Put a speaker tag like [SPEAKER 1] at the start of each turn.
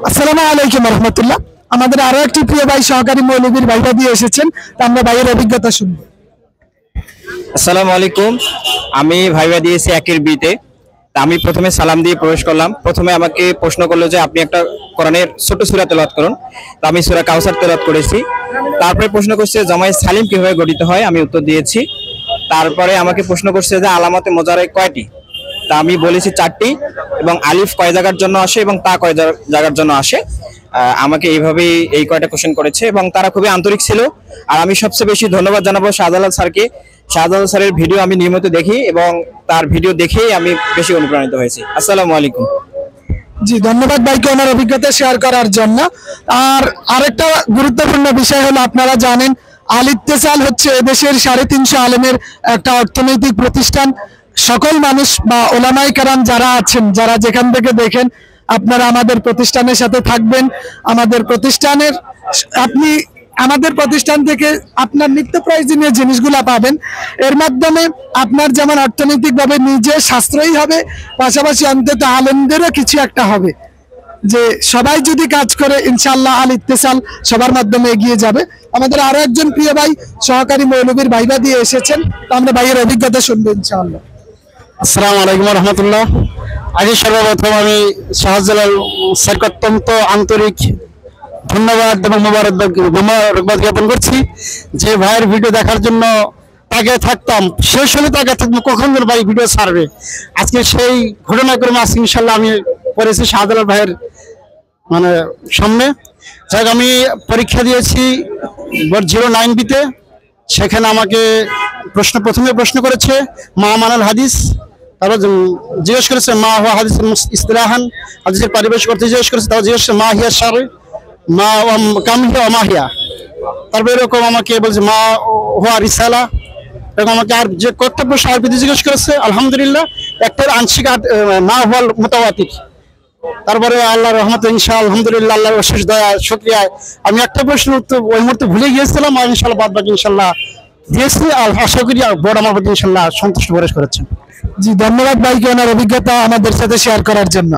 [SPEAKER 1] আসসালামু আলাইকুম রহমতুল্লাহ। আমাদের আরো একটি প্রিয় ভাই সহকারী মৌলভীর ভাইবা দিয়ে এসেছেন, তা আমরা ভাইয়ের অভিজ্ঞতা শুনবো।
[SPEAKER 2] আসসালামু আলাইকুম। আমি ভাইবা দিয়েছি একের বিতে। তা আমি প্রথমে সালাম দিয়ে প্রবেশ করলাম। প্রথমে আমাকে প্রশ্ন করলো যে আপনি একটা কোরআনের ছোট সূরা তেলাওয়াত করুন। তো আমি সূরা কাউসার তেলাওয়াত করেছি। তারপরে প্রশ্ন করছে জামাই সালিম কিভাবে গঠিত হয়, আমি উত্তর দিয়েছি। তারপরে আমাকে প্রশ্ন করছে যে আলামতে মোজারে কয়টি, তা আমি বলেছি 4টি, এবং আলিফ কয় জায়গার জন্য আসে এবং তা কয় জায়গার জন্য আসে। আমাকে এইভাবেই এই কয়টা কোশ্চেন করেছে এবং তারা খুবই আন্তরিক ছিল। আর আমি সবচেয়ে বেশি ধন্যবাদ জানাবো শাহজালাল স্যারকে। শাহজালাল স্যারের ভিডিও আমি নিয়মিত দেখি এবং তার ভিডিও দেখেই আমি বেশি অনুপ্রাণিত হয়েছি। আসসালামু আলাইকুম।
[SPEAKER 1] জি, ধন্যবাদ ভাইকে ওনার অভিজ্ঞতা শেয়ার করার জন্য। আর আরেকটা গুরুত্বপূর্ণ বিষয় হলো, আপনারা জানেন আল ইত্তেসাল হচ্ছে এদেশের 350 আলেমের একটা অর্থনৈতিক প্রতিষ্ঠান। সকল মানুষ বা ওলামায়ে কেরাম যারা আছেন, যারা যেখান থেকে দেখেন, আপনারা আমাদের প্রতিষ্ঠানের সাথে থাকবেন। আমাদের প্রতিষ্ঠানের আপনি আমাদের প্রতিষ্ঠান থেকে আপনার নিত্য প্রয়োজনীয় জিনিসগুলো পাবেন। এর মাধ্যমে আপনার যেমন অর্থনৈতিকভাবে নিজে সাশ্রয়ী হবে, পাশাপাশি অন্তত আলেমদেরও কিছু একটা হবে। যে সবাই যদি কাজ করে ইনশাআল্লাহ আল ইত্তেসাল সবার মাধ্যমে এগিয়ে যাবে। আমাদের আরো একজন প্রিয় ভাই সহকারী মৌলভীর ভাইবা দিয়ে এসেছেন, তো আমরা ভাইয়ের অভিজ্ঞতা শুনবো ইনশাআল্লাহ।
[SPEAKER 3] আসসালামু আলাইকুম রহমতুল্লাহ। আগে সর্বপ্রথম আমি শাহজালাল স্যারকে অত্যন্ত আন্তরিক ধন্যবাদ এবং মোবারকবাদ জ্ঞাপন করছি যে ভাইয়ের ভিডিও দেখার জন্য তাকে থাকতাম, শেষ হলে তাকে থাকবো কখন যেন ভাই ভিডিও ছাড়বে। আজকে সেই ঘটনাক্রমে আজকে ইনশাল্লাহ আমি পড়েছি শাহজালাল ভাইয়ের সামনে। যাই হোক, আমি পরীক্ষা দিয়েছি 09B-তে। সেখানে আমাকে প্রথমে প্রশ্ন করেছে মা মানাল হাদিস, তারপর জিজ্ঞেস করেছে মা হুয়া হাদিস ইসতিলাহান, হাদিসের পারিভাষিক অর্থ জিজ্ঞেস করেছে। তারপর জিজ্ঞেস মা হিয়া শারঈ, মা কাম হিয়া মা হিয়া। তারপর এরকম আমাকে বলছে মা হুয়া রিসালা। এরকম আমাকে আর যে কয়েকটা প্রশ্ন আরবিতে জিজ্ঞেস করেছে। আলহামদুলিল্লাহ একটার আংশিক মা হুয়াল মুতাওয়াতির। তারপরে আল্লাহর রহমতে ইনশাআল্লাহ আলহামদুলিল্লাহ আল্লাহর অশেষ দয়া শুকরিয়ায় আমি একটা প্রশ্ন উত্তর ওই মুহূর্তে ভুলে গিয়েছিলাম, আর ইনশাআল্লাহ বাদ বাকি ইনশাআল্লাহ দিয়েছি। আর আশা করি বোর্ড আমার প্রতি ইনশাআল্লাহ সন্তুষ্ট প্রকাশ করেছেন।
[SPEAKER 1] জি, ধন্যবাদ ভাইকে ওনার অভিজ্ঞতা আমাদের সাথে শেয়ার করার জন্য।